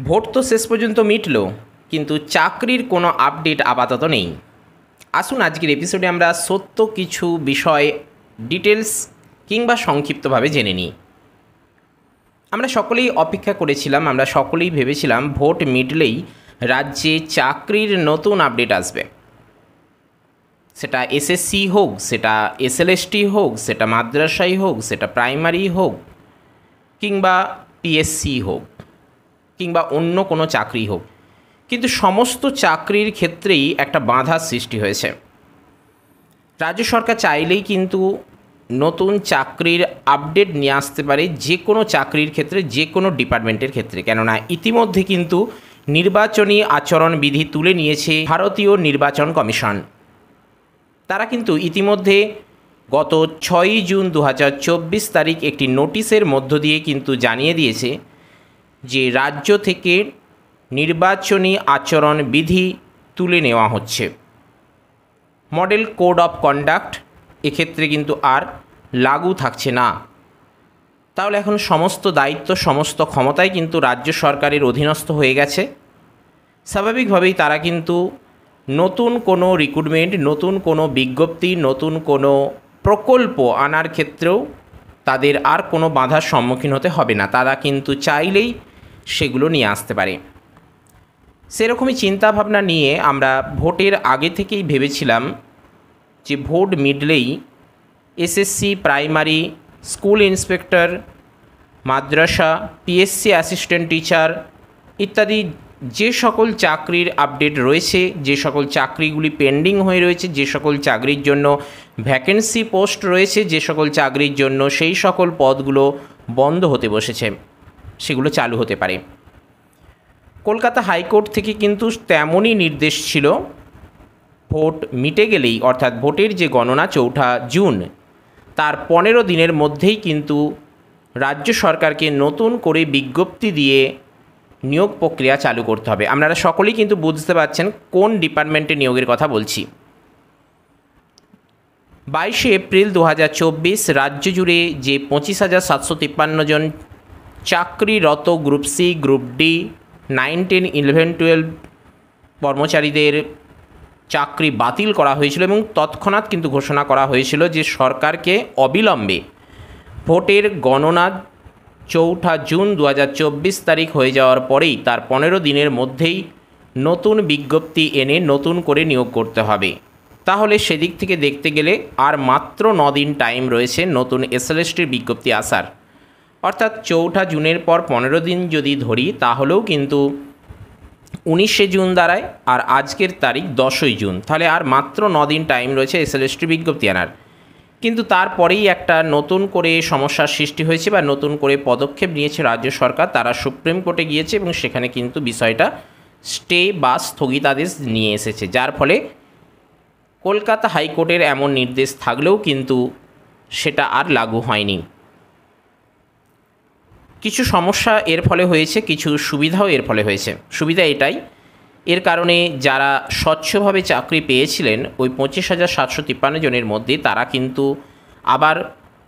Vote তো শেষ পর্যন্ত মিটল, কিন্তু চাকরির কোনো আপডেট আপাতত নেই। আসুন আজকের এপিসোডে আমরা সত্য কিছু বিষয় ডিটেলস কিংবা সংক্ষিপ্তভাবে জেনে নিই। আমরা সকলেই অপেক্ষা করেছিলাম, আমরা সকলেই ভেবেছিলাম ভোট মিটলেই রাজ্যে চাকরির নতুন আপডেট আসবে। সেটা এসএসসি হোক, সেটা এসএলএসটি হোক, সেটা মাদ্রাসাই হোক, সেটা প্রাইমারি হোক, কিংবা পিএসসি হোক, কিংবা অন্য কোনো চাকরি হোক। কিন্তু সমস্ত চাকরির ক্ষেত্রেই একটা বাধার সৃষ্টি হয়েছে। রাজ্য সরকার চাইলেই কিন্তু নতুন চাকরির আপডেট নিয়ে আসতে পারে, যে কোনো চাকরির ক্ষেত্রে, যে কোনো ডিপার্টমেন্টের ক্ষেত্রে। কেননা ইতিমধ্যে কিন্তু নির্বাচনী আচরণবিধি তুলে নিয়েছে ভারতীয় নির্বাচন কমিশন। তারা কিন্তু ইতিমধ্যে গত 6 জুন 2024 তারিখ একটি নোটিশের মধ্য দিয়ে কিন্তু জানিয়ে দিয়েছে যে রাজ্য থেকে নির্বাচনী আচরণবিধি তুলে নেওয়া হচ্ছে। মডেল কোড অফ কন্ডাক্ট এক্ষেত্রে কিন্তু আর লাগু থাকছে না। তাহলে এখন সমস্ত দায়িত্ব, সমস্ত ক্ষমতাই কিন্তু রাজ্য সরকারের অধীনস্থ হয়ে গেছে। স্বাভাবিকভাবেই তারা কিন্তু নতুন কোনো রিক্রুটমেন্ট, নতুন কোনো বিজ্ঞপ্তি, নতুন কোনো প্রকল্প আনার ক্ষেত্রেও তাদের আর কোনো বাধার সম্মুখীন হতে হবে না। তারা কিন্তু চাইলেই সেগুলো নিয়ে আসতে পারে। সেরকমই চিন্তাভাবনা নিয়ে আমরা ভোটের আগে থেকেই ভেবেছিলাম যে ভোট মিটলেই এসএসসি, প্রাইমারি, স্কুল ইন্সপেক্টর, মাদ্রাসা, পিএসসি অ্যাসিস্ট্যান্ট টিচার ইত্যাদি যে সকল চাকরির আপডেট রয়েছে, যে সকল চাকরিগুলি পেন্ডিং হয়ে রয়েছে, যে সকল চাকরির জন্য ভ্যাকেন্সি পোস্ট রয়েছে, যে সকল চাকরির জন্য সেই সকল পদগুলো বন্ধ হতে বসেছে, সেগুলো চালু হতে পারে। কলকাতা হাইকোর্ট থেকে কিন্তু তেমনই নির্দেশ ছিল। ভোট মিটে গেলেই, অর্থাৎ ভোটের যে গণনা 4 জুন, তার 15 দিনের মধ্যেই কিন্তু রাজ্য সরকারকে নতুন করে বিজ্ঞপ্তি দিয়ে নিয়োগ প্রক্রিয়া চালু করতে হবে। আপনারা সকলেই কিন্তু বুঝতে পারছেন কোন ডিপার্টমেন্টে নিয়োগের কথা বলছি। 22 এপ্রিল 2024 রাজ্য জুড়ে যে 25,753 জন চাকরিরত গ্রুপ সি, গ্রুপ ডি, 9, 10, 11, 12 কর্মচারীদের চাকরি বাতিল করা হয়েছিল এবং তৎক্ষণাৎ কিন্তু ঘোষণা করা হয়েছিল যে সরকারকে অবিলম্বে ভোটের গণনা 4 জুন 2024 তারিখ হয়ে যাওয়ার পরেই তার 15 দিনের মধ্যেই নতুন বিজ্ঞপ্তি এনে নতুন করে নিয়োগ করতে হবে। তাহলে সেদিক থেকে দেখতে গেলে আর মাত্র 9 দিন টাইম রয়েছে নতুন এসএলএসটির বিজ্ঞপ্তি আসার। অর্থাৎ 4 জুনের পর 15 দিন যদি ধরি, তাহলেও কিন্তু 19 জুন দাঁড়ায়, আর আজকের তারিখ 10 জুন। তাহলে আর মাত্র 9 দিন টাইম রয়েছে এসএলএসটির বিজ্ঞপ্তি আনার। কিন্তু তারপরেই একটা নতুন করে সমস্যার সৃষ্টি হয়েছে বা নতুন করে পদক্ষেপ নিয়েছে রাজ্য সরকার। তারা সুপ্রিম কোর্টে গিয়েছে এবং সেখানে কিন্তু বিষয়টা স্টে বা স্থগিতাদেশ নিয়ে এসেছে, যার ফলে কলকাতা হাইকোর্টের এমন নির্দেশ থাকলেও কিন্তু সেটা আর লাগু হয়নি। কিছু সমস্যা এর ফলে হয়েছে, কিছু সুবিধাও এর ফলে হয়েছে। সুবিধা এটাই, এর কারণে যারা স্বচ্ছভাবে চাকরি পেয়েছিলেন ওই 25,753 জনের মধ্যে, তারা কিন্তু আবার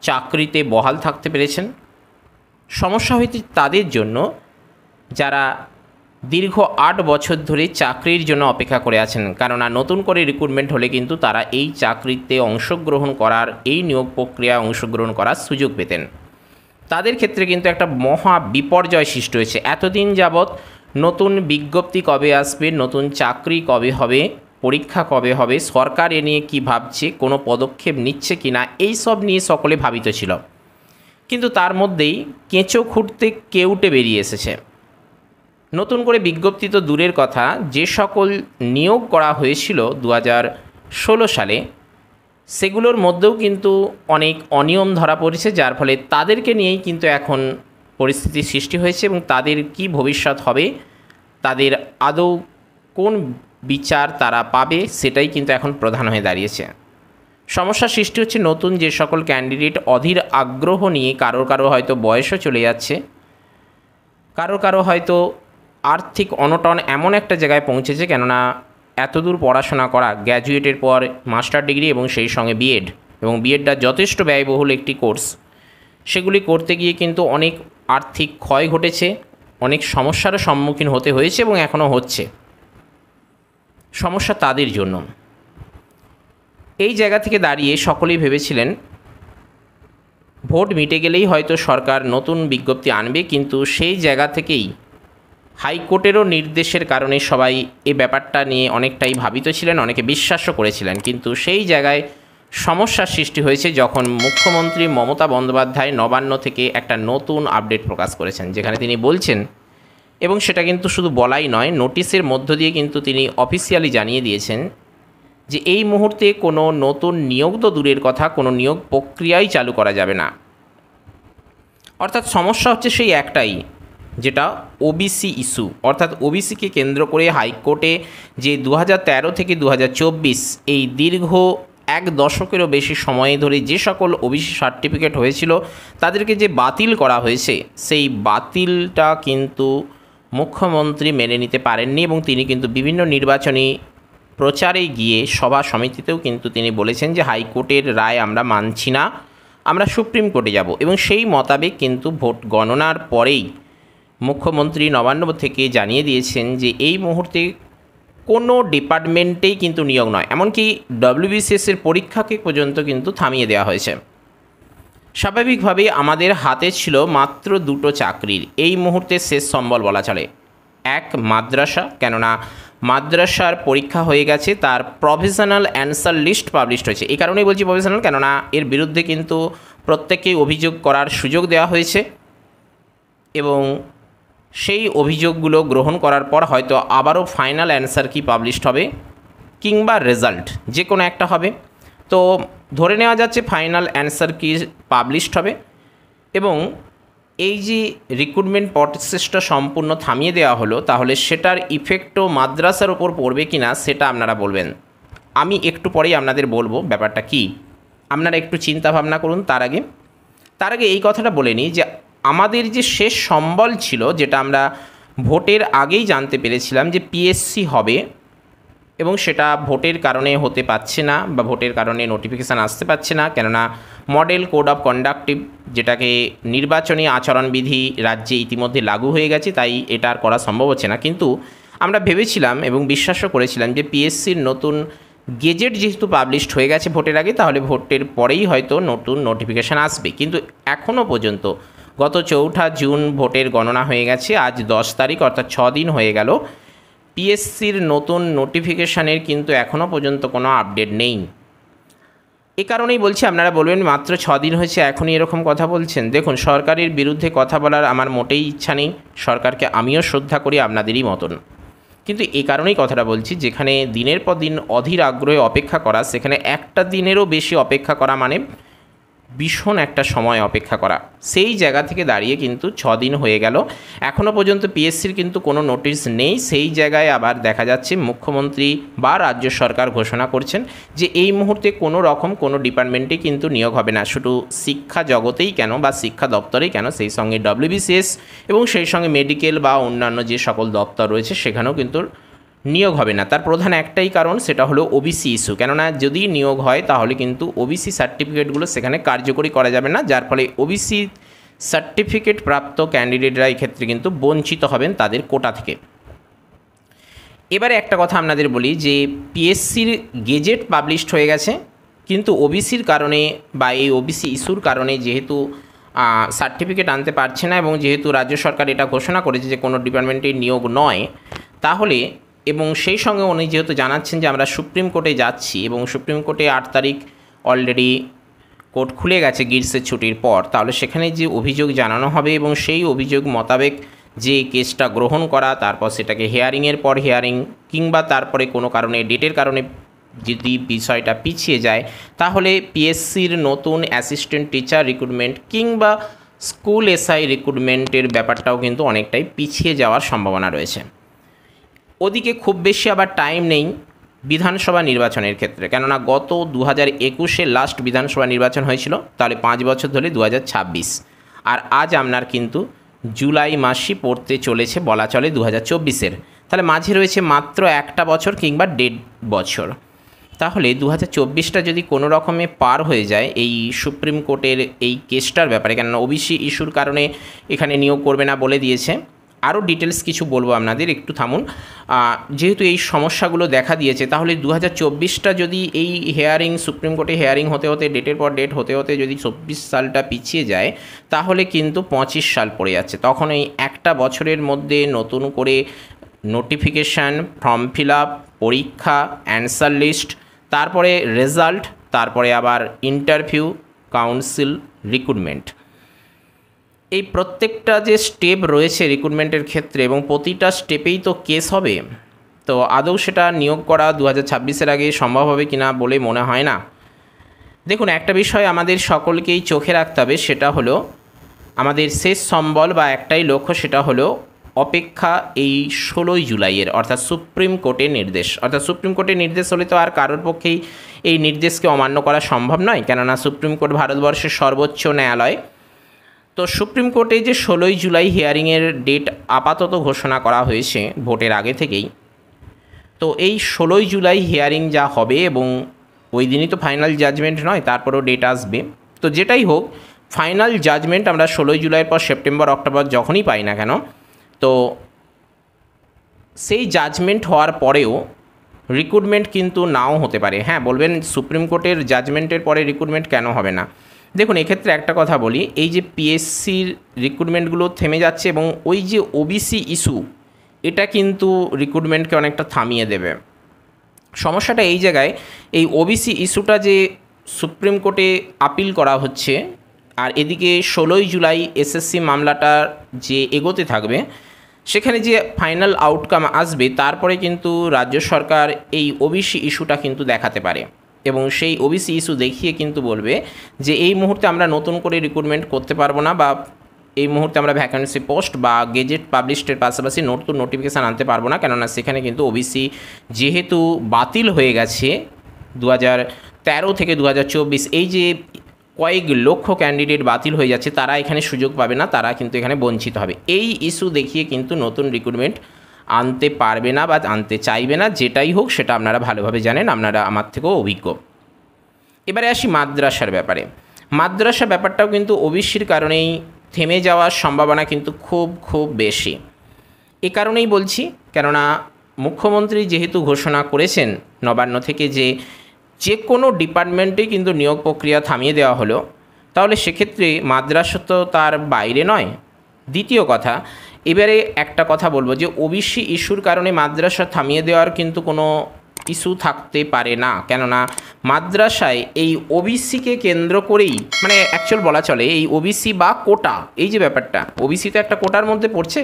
চাকরিতে বহাল থাকতে পেরেছেন। সমস্যা হয়েছে তাদের জন্য যারা দীর্ঘ 8 বছর ধরে চাকরির জন্য অপেক্ষা করে আছেন। কেননা নতুন করে রিক্রুটমেন্ট হলে কিন্তু তারা এই চাকরিতে অংশগ্রহণ করার, এই নিয়োগ প্রক্রিয়ায় অংশগ্রহণ করার সুযোগ পেতেন। তাদের ক্ষেত্রে কিন্তু একটা মহা বিপর্যয় সৃষ্টি হয়েছে। এতদিন যাবৎ নতুন বিজ্ঞপ্তি কবে আসবে, নতুন চাকরি কবে হবে, পরীক্ষা কবে হবে, সরকার এ নিয়ে কী ভাবছে, কোনো পদক্ষেপ নিচ্ছে কি না, এই সব নিয়ে সকলে ভাবিত ছিল। কিন্তু তার মধ্যেই কেঁচো খুঁড়তে কেউটে বেরিয়ে এসেছে। নতুন করে বিজ্ঞপ্তি তো দূরের কথা, যে সকল নিয়োগ করা হয়েছিল 2016 সালে, সেগুলোর মধ্যেও কিন্তু অনেক অনিয়ম ধরা পড়েছে, যার ফলে তাদেরকে নিয়েই কিন্তু এখন পরিস্থিতির সৃষ্টি হয়েছে এবং তাদের কি ভবিষ্যৎ হবে, তাদের আদৌ কোন বিচার তারা পাবে, সেটাই কিন্তু এখন প্রধান হয়ে দাঁড়িয়েছে। সমস্যার সৃষ্টি হচ্ছে নতুন যে সকল ক্যান্ডিডেট অধীর আগ্রহ নিয়ে, কারো হয়তো বয়সও চলে যাচ্ছে, কারো হয়তো আর্থিক অনটন এমন একটা জায়গায় পৌঁছেছে, কেননা এতদূর পড়াশোনা করা, গ্র্যাজুয়েটের পর মাস্টার ডিগ্রি এবং সেই সঙ্গে বিএড, এবং বিএডটা যথেষ্ট ব্যয়বহুল একটি কোর্স, সেগুলি করতে গিয়ে কিন্তু অনেক আর্থিক ক্ষয় ঘটেছে, অনেক সমস্যারও সম্মুখীন হতে হয়েছে এবং এখনও হচ্ছে। সমস্যা তাদের জন্য। এই জায়গা থেকে দাঁড়িয়ে সকলেই ভেবেছিলেন ভোট মিটে গেলেই হয়তো সরকার নতুন বিজ্ঞপ্তি আনবে, কিন্তু সেই জায়গা থেকেই হাইকোর্টেরও নির্দেশের কারণে সবাই এই ব্যাপারটা নিয়ে অনেকটাই ভাবিত ছিলেন, অনেকে বিশ্বাসও করেছিলেন। কিন্তু সেই জায়গায় সমস্যার সৃষ্টি হয়েছে যখন মুখ্যমন্ত্রী মমতা বন্দ্যোপাধ্যায় নবান্ন থেকে একটা নতুন আপডেট প্রকাশ করেছেন, যেখানে তিনি বলছেন, এবং সেটা কিন্তু শুধু বলাই নয়, নোটিশের মধ্য দিয়ে কিন্তু তিনি অফিসিয়ালি জানিয়ে দিয়েছেন যে এই মুহূর্তে কোনো নতুন নিয়োগ তো দূরের কথা, কোনো নিয়োগ প্রক্রিয়াই চালু করা যাবে না। অর্থাৎ সমস্যা হচ্ছে সেই একটাই, যেটা ওবিসি ইস্যু, অর্থাৎ ওবিসিকে কেন্দ্র করে হাইকোর্টে যে 2013 থেকে 2024 এই দীর্ঘ 1 দশকেরও বেশি সময় ধরে যে সকল ওবিসি সার্টিফিকেট হয়েছিল তাদেরকে যে বাতিল করা হয়েছে, সেই বাতিলটা কিন্তু মুখ্যমন্ত্রী মেনে নিতে পারেননি এবং তিনি কিন্তু বিভিন্ন নির্বাচনী প্রচারে গিয়ে সভা সমিতিতেও কিন্তু তিনি বলেছেন যে হাইকোর্টের রায় আমরা মানছি না, আমরা সুপ্রিম কোর্টে যাব। এবং সেই মোতাবেক কিন্তু ভোট গণনার পরেই মুখ্যমন্ত্রী নবান্ন থেকে জানিয়ে দিয়েছেন যে এই মুহূর্তে কোনো ডিপার্টমেন্টেই কিন্তু নিয়োগ নয়, এমনকি ডব্লিউবিসিএসের পরীক্ষাকে পর্যন্ত কিন্তু থামিয়ে দেওয়া হয়েছে। স্বাভাবিকভাবেই আমাদের হাতে ছিল মাত্র 2টো চাকরির এই মুহূর্তে শেষ সম্বল বলা চলে। এক, মাদ্রাসা, কেননা মাদ্রাসার পরীক্ষা হয়ে গেছে, তার প্রভিশনাল অ্যান্সার লিস্ট পাবলিশড হয়েছে। এই কারণেই বলছি প্রভিশনাল, কেননা এর বিরুদ্ধে কিন্তু প্রত্যেককেই অভিযোগ করার সুযোগ দেওয়া হয়েছে এবং সেই অভিযোগগুলো গ্রহণ করার পর হয়তো আবারও ফাইনাল অ্যান্সার কি পাবলিশড হবে কিংবা রেজাল্ট যে কোনো একটা হবে। তো ধরে নেওয়া যাচ্ছে ফাইনাল অ্যান্সার কি পাবলিশড হবে এবং এই যে রিক্রুটমেন্ট প্রসেসটা সম্পূর্ণ থামিয়ে দেওয়া হলো, তাহলে সেটার ইফেক্টও মাদ্রাসার ওপর পড়বে কি না সেটা আপনারা বলবেন। আমি একটু পরেই আপনাদের বলবো ব্যাপারটা কি, আপনারা একটু চিন্তা ভাবনা করুন। তার আগে এই কথাটা বলে নিই যে আমাদের যে শেষ সম্বল ছিল, যেটা আমরা ভোটের আগেই জানতে পেরেছিলাম যে পিএসসি হবে এবং সেটা ভোটের কারণে হতে পারছে না বা ভোটের কারণে নোটিফিকেশান আসতে পারছে না, কেননা মডেল কোড অফ কন্ডাক্টিভ যেটাকে নির্বাচনী আচরণবিধি রাজ্যে ইতিমধ্যে লাগু হয়ে গেছে, তাই এটা আর করা সম্ভব হচ্ছে না। কিন্তু আমরা ভেবেছিলাম এবং বিশ্বাসও করেছিলাম যে পিএসসির নতুন গেজেট যেহেতু পাবলিশড হয়ে গেছে ভোটের আগে, তাহলে ভোটের পরেই হয়তো নতুন নোটিফিকেশান আসবে। কিন্তু এখনও পর্যন্ত গত 4 জুন ভোটের গণনা হয়ে গেছে, আজ 10 তারিখ, অর্থাৎ 6 দিন হয়ে গেল। পিএসসির নতুন নোটিফিকেশানের কিন্তু এখনও পর্যন্ত কোনো আপডেট নেই। এ কারণেই বলছি, আপনারা বলবেন মাত্র 6 দিন হয়েছে এখনই এরকম কথা বলছেন। দেখুন, সরকারের বিরুদ্ধে কথা বলার আমার মোটেই ইচ্ছা নেই, সরকারকে আমিও শ্রদ্ধা করি আপনাদেরই মতন। কিন্তু এই কারণেই কথাটা বলছি, যেখানে দিনের পর দিন অধীর আগ্রহে অপেক্ষা করা, সেখানে একটা দিনেরও বেশি অপেক্ষা করা মানে ভীষণ একটা সময় অপেক্ষা করা। সেই জায়গা থেকে দাঁড়িয়ে কিন্তু 6 দিন হয়ে গেল, এখনও পর্যন্ত পিএসসির কিন্তু কোনো নোটিশ নেই। সেই জায়গায় আবার দেখা যাচ্ছে মুখ্যমন্ত্রী বা রাজ্য সরকার ঘোষণা করছেন যে এই মুহূর্তে কোনো রকম কোনো ডিপার্টমেন্টে কিন্তু নিয়োগ হবে না, শুধু শিক্ষা জগতেই কেন বা শিক্ষা দপ্তরেই কেন, সেই সঙ্গে ডব্লিউবিসিএস এবং সেই সঙ্গে মেডিকেল বা অন্যান্য যে সকল দপ্তর রয়েছে সেখানেও কিন্তু নিয়োগ হবে না। তার প্রধান একটাই কারণ, সেটা হলো ওবিসি ইস্যু। কেননা যদি নিয়োগ হয় তাহলে কিন্তু ওবিসি সার্টিফিকেটগুলো সেখানে কার্যকরী করা যাবে না, যার ফলে ওবিসি সার্টিফিকেট প্রাপ্ত ক্যান্ডিডেটরা এই ক্ষেত্রে কিন্তু বঞ্চিত হবেন তাদের কোটা থেকে। এবারে একটা কথা আপনাদের বলি যে পিএসসির গেজেট পাবলিশড হয়ে গেছে, কিন্তু ওবিসির কারণে বা এই ওবিসি ইস্যুর কারণে যেহেতু সার্টিফিকেট আনতে পারছে না এবং যেহেতু রাজ্য সরকার এটা ঘোষণা করেছে যে কোনো ডিপার্টমেন্টে নিয়োগ নয়, তাহলে এবং সেই সঙ্গে উনি যেহেতু জানাচ্ছেন যে আমরা সুপ্রিম কোর্টে যাচ্ছি এবং সুপ্রিম কোর্টে 8 তারিখ অলরেডি কোর্ট খুলে গেছে গ্রীষ্মের ছুটির পর, তাহলে সেখানে যে অভিযোগ জানানো হবে এবং সেই অভিযোগ মোতাবেক যে কেসটা গ্রহণ করা, তারপর সেটাকে হিয়ারিংয়ের পর হিয়ারিং কিংবা তারপরে কোনো কারণে ডেটের কারণে যদি বিষয়টা পিছিয়ে যায়, তাহলে পিএসসির নতুন অ্যাসিস্ট্যান্ট টিচার রিক্রুটমেন্ট কিংবা স্কুল এসআই রিক্রুটমেন্টের ব্যাপারটাও কিন্তু অনেকটাই পিছিয়ে যাওয়ার সম্ভাবনা রয়েছে। ওদিকে খুব বেশি আবার টাইম নেই বিধানসভা নির্বাচনের ক্ষেত্রে, কেননা গত 2021-এ লাস্ট বিধানসভা নির্বাচন হয়েছিল, তাহলে 5 বছর ধরে 2026, আর আজ আপনার কিন্তু জুলাই মাসই পড়তে চলেছে বলা চলে 2024-এর, তাহলে মাঝে রয়েছে মাত্র 1টা বছর কিংবা 1.5 বছর। তাহলে 2024টা যদি কোনো রকমে পার হয়ে যায় এই সুপ্রিম কোর্টের এই কেসটার ব্যাপারে, কেননা ওবিসি ইস্যুর কারণে এখানে নিয়োগ করবে না বলে দিয়েছে, আরও ডিটেলস কিছু বলবো আপনাদের, একটু থামুন। যেহেতু এই সমস্যাগুলো দেখা দিয়েছে, তাহলে 2024টা যদি এই হেয়ারিং, সুপ্রিম কোর্টে হেয়ারিং হতে হতে, ডেটের পর ডেট হতে হতে যদি 24 সালটা পিছিয়ে যায়, তাহলে কিন্তু 25 সাল পড়ে যাচ্ছে। তখন এই একটা বছরের মধ্যে নতুন করে নোটিফিকেশান, ফর্ম ফিল আপ, পরীক্ষা, অ্যান্সার লিস্ট, তারপরে রেজাল্ট, তারপরে আবার ইন্টারভিউ, কাউন্সিল, রিক্রুটমেন্ট, এই প্রত্যেকটা যে স্টেপ রয়েছে রিক্রুটমেন্টের ক্ষেত্রে, এবং প্রতিটা স্টেপেই তো কেস হবে। তো আদৌ সেটা নিয়োগ করা 2026-এর আগে সম্ভব হবে কিনা বলে মনে হয় না। দেখুন, একটা বিষয় আমাদের সকলকেই চোখে রাখতে হবে, সেটা হলো আমাদের শেষ সম্বল বা একটাই লক্ষ্য, সেটা হলো অপেক্ষা এই 16ই জুলাইয়ের, অর্থাৎ সুপ্রিম কোর্টের নির্দেশ। অর্থাৎ সুপ্রিম কোর্টের নির্দেশ হলে তো আর কারোর পক্ষেই এই নির্দেশকে অমান্য করা সম্ভব নয়, কেননা সুপ্রিম কোর্ট ভারতবর্ষের সর্বোচ্চ ন্যায়ালয়। তো সুপ্রিম কোর্টে যে 16ই জুলাই হিয়ারিংয়ের ডেট আপাতত ঘোষণা করা হয়েছে ভোটের আগে থেকেই, তো এই 16ই জুলাই হিয়ারিং যা হবে, এবং ওই দিনই তো ফাইনাল জাজমেন্ট নয়, তারপরেও ডেট আসবে। তো যেটাই হোক, ফাইনাল জাজমেন্ট আমরা 16ই জুলাইয়ের পর সেপ্টেম্বর, অক্টোবর যখনই পাই না কেন, তো সেই জাজমেন্ট হওয়ার পরেও রিক্রুটমেন্ট কিন্তু নাও হতে পারে। হ্যাঁ, বলবেন সুপ্রিম কোর্টের জাজমেন্টের পরে রিক্রুটমেন্ট কেন হবে না? দেখুন, এক্ষেত্রে একটা কথা বলি, এই যে পিএসসির রিক্রুটমেন্টগুলো থেমে যাচ্ছে, এবং ওই যে ওবিসি ইস্যু, এটা কিন্তু রিক্রুটমেন্টকে অনেকটা থামিয়ে দেবে। সমস্যাটা এই জায়গায়, এই ওবিসি ইস্যুটা যে সুপ্রিম কোর্টে আপিল করা হচ্ছে, আর এদিকে 16ই জুলাই এসএসসি মামলাটা যে এগোতে থাকবে, সেখানে যে ফাইনাল আউটকাম আসবে, তারপরে কিন্তু রাজ্য সরকার এই ওবিসি ইস্যুটা কিন্তু দেখাতে পারে, এবং সেই ওবিসি ইস্যু দেখিয়ে কিন্তু বলবে যে এই মুহূর্তে আমরা নতুন করে রিক্রুটমেন্ট করতে পারবো না, বা এই মুহূর্তে আমরা ভ্যাকেন্সি পোস্ট বা গেজেট পাবলিশডের পাশাপাশি নতুন নোটিফিকেশান আনতে পারবো না, কেননা সেখানে কিন্তু ওবিসি যেহেতু বাতিল হয়ে গেছে 2013 থেকে 2024, এই যে কয়েক লক্ষ ক্যান্ডিডেট বাতিল হয়ে যাচ্ছে, তারা এখানে সুযোগ পাবে না, তারা কিন্তু এখানে বঞ্চিত হবে। এই ইস্যু দেখিয়ে কিন্তু নতুন রিক্রুটমেন্ট আনতে পারবে না বা আনতে চাইবে না। যেটাই হোক, সেটা আপনারা ভালোভাবে জানেন, আপনারা আমার থেকেও অভিজ্ঞ। এবারে আসি মাদ্রাসার ব্যাপারে। মাদ্রাসা ব্যাপারটাও কিন্তু ওবিসির কারণেই থেমে যাওয়ার সম্ভাবনা কিন্তু খুব খুব বেশি। এ কারণেই বলছি, কেননা মুখ্যমন্ত্রী যেহেতু ঘোষণা করেছেন নবান্ন থেকে যে কোনো ডিপার্টমেন্টে কিন্তু নিয়োগ প্রক্রিয়া থামিয়ে দেওয়া হলো, তাহলে সেক্ষেত্রে মাদ্রাসা তো তার বাইরে নয়। দ্বিতীয় কথা, এবারে একটা কথা বলবো যে ওবিসি ইস্যুর কারণে মাদ্রাসা থামিয়ে দেওয়ার কিন্তু কোনো ইস্যু থাকতে পারে না, কেননা মাদ্রাসায় এই ওবিসিকে কেন্দ্র করেই, মানে অ্যাকচুয়াল বলা চলে এই ওবিসি বা কোটা, এই যে ব্যাপারটা, ওবিসি তো একটা কোটার মধ্যে পড়ছে,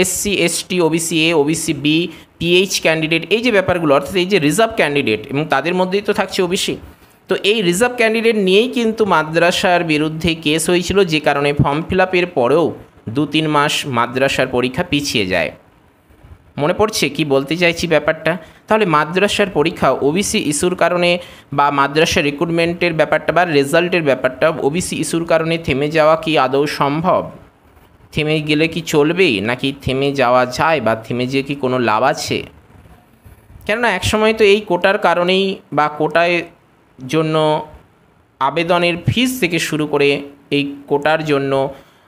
SC, ST, OBC A, OBC B, PH candidate, এই যে ব্যাপারগুলো, অর্থাৎ এই যে রিজার্ভ ক্যান্ডিডেট, এবং তাদের মধ্যেই তো থাকছে ওবিসি। তো এই রিজার্ভ ক্যান্ডিডেট নিয়েই কিন্তু মাদ্রাসার বিরুদ্ধে কেস হয়েছিল, যে কারণে ফর্ম ফিল আপের পরেও 2-3 মাস মাদ্রাসার পরীক্ষা পিছিয়ে যায়। মনে পড়ছে কি বলতে চাইছি ব্যাপারটা? তাহলে মাদ্রাসার পরীক্ষা ওবিসি ইস্যুর কারণে, বা মাদ্রাসার রিক্রুটমেন্টের ব্যাপারটা বা রেজাল্টের ব্যাপারটা ওবিসি ইস্যুর কারণে থেমে যাওয়া কি আদৌ সম্ভব? থেমে গেলে কি চলবে, নাকি থেমে যাওয়া যায়, বা থেমে যেয়ে কি কোনো লাভ আছে? কেননা একসময় তো এই কোটার কারণেই, বা কোটায় জন্য আবেদনের ফিস থেকে শুরু করে এই কোটার জন্য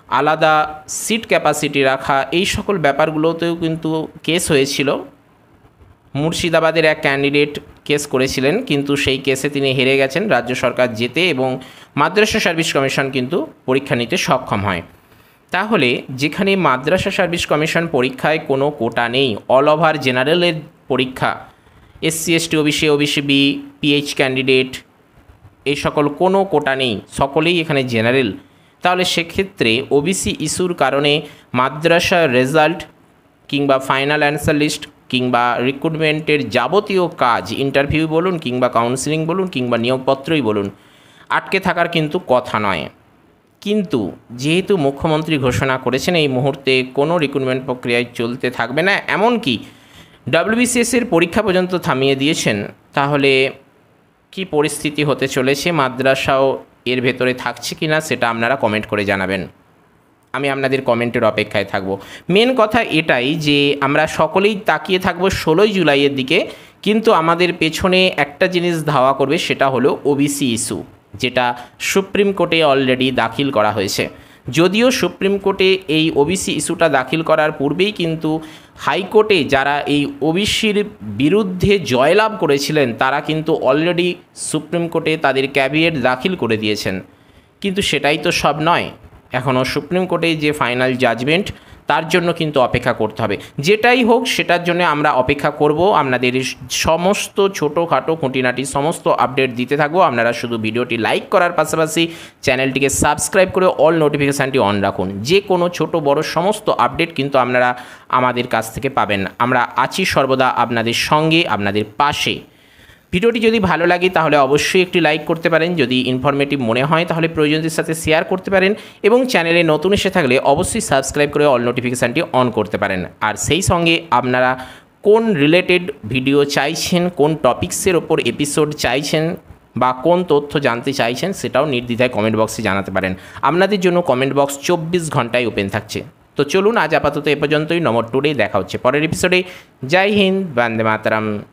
আলাদা সিট ক্যাপাসিটি রাখা, এই সকল ব্যাপারগুলোতেও কিন্তু কেস হয়েছিল। মুর্শিদাবাদের এক ক্যান্ডিডেট কেস করেছিলেন, কিন্তু সেই কেসে তিনি হেরে গেছেন, রাজ্য সরকার জেতে, এবং মাদ্রাসা সার্ভিস কমিশন কিন্তু পরীক্ষা নিতে সক্ষম হয়। তাহলে যেখানে মাদ্রাসা সার্ভিস কমিশন পরীক্ষায় কোনো কোটা নেই, অল ওভার জেনারেলের পরীক্ষা, SC, ST, OBC, OBC B, PH candidate, এই সকল কোনো কোটা নেই, সকলেই এখানে জেনারেল, তাহলে সেক্ষেত্রে ওবিসি ইস্যুর কারণে মাদ্রাসার রেজাল্ট কিংবা ফাইনাল অ্যান্সার লিস্ট কিংবা রিক্রুটমেন্টের যাবতীয় কাজ, ইন্টারভিউ বলুন কিংবা কাউন্সিলিং বলুন কিংবা নিয়োগপত্রই বলুন, আটকে থাকার কিন্তু কথা নয়। কিন্তু যেহেতু মুখ্যমন্ত্রী ঘোষণা করেছেন এই মুহূর্তে কোনো রিক্রুটমেন্ট প্রক্রিয়ায় চলতে থাকবে না, এমনকি ডব্লিউবিসিএসের পরীক্ষা পর্যন্ত থামিয়ে দিয়েছেন, তাহলে কি পরিস্থিতি হতে চলেছে, মাদ্রাসাও এর ভেতরে থাকছে কি না, সেটা আপনারা কমেন্ট করে জানাবেন। আমি আপনাদের কমেন্টের অপেক্ষায় থাকব। মেন কথা এটাই যে আমরা সকলেই তাকিয়ে থাকব 16ই জুলাইয়ের দিকে, কিন্তু আমাদের পেছনে একটা জিনিস ধাওয়া করবে, সেটা হলো ওবিসি ইস্যু, যেটা সুপ্রিম কোর্টে অলরেডি দাখিল করা হয়েছে। যদিও সুপ্রিম কোর্টে এই ওবিসি ইস্যুটা দাখিল করার পূর্বেই কিন্তু হাইকোর্টে যারা এই ওবিসির বিরুদ্ধে জয়লাভ করেছিলেন তারা কিন্তু অলরেডি সুপ্রিম কোর্টে তাদের ক্যাভিয়েট দাখিল করে দিয়েছেন, কিন্তু সেটাই তো সব নয়। এখনও সুপ্রিম কোর্টে যে ফাইনাল জাজমেন্ট তার জন্য কিন্তু অপেক্ষা করতে হবে। যেটাই হোক সেটার জন্য আমরা অপেক্ষা করব, আপনাদের সমস্ত ছোটোখাটো খুঁটিনাটি সমস্ত আপডেট দিতে থাকবো। আপনারা শুধু ভিডিওটি লাইক করার পাশাপাশি চ্যানেলটিকে সাবস্ক্রাইব করে অল নোটিফিকেশানটি অন রাখুন। যে কোনো ছোট বড় সমস্ত আপডেট কিন্তু আপনারা আমাদের কাছ থেকে পাবেন। আমরা আছি সর্বদা আপনাদের সঙ্গে, আপনাদের পাশে। ভিডিওটি যদি ভালো লাগে তাহলে অবশ্যই একটি লাইক করতে পারেন, যদি ইনফরমেটিভ মনে হয় তাহলে প্রয়োজনদের সাথে শেয়ার করতে পারেন এবং চ্যানেলে নতুন এসে থাকলে অবশ্যই সাবস্ক্রাইব করে অল নোটিফিকেশানটি অন করতে পারেন। আর সেই সঙ্গে আপনারা কোন রিলেটেড ভিডিও চাইছেন, কোন টপিক্সের ওপর এপিসোড চাইছেন বা কোন তথ্য জানতে চাইছেন সেটাও নির্দ্বিধায় কমেন্ট বক্সে জানাতে পারেন। আপনাদের জন্য কমেন্ট বক্স 24 ঘন্টায় ওপেন থাকছে। তো চলুন আজ আপাতত এ পর্যন্তই। নমঃ টুডে, দেখা হচ্ছে পরের এপিসোডে। জয় হিন্দ, বন্দে মাতরম।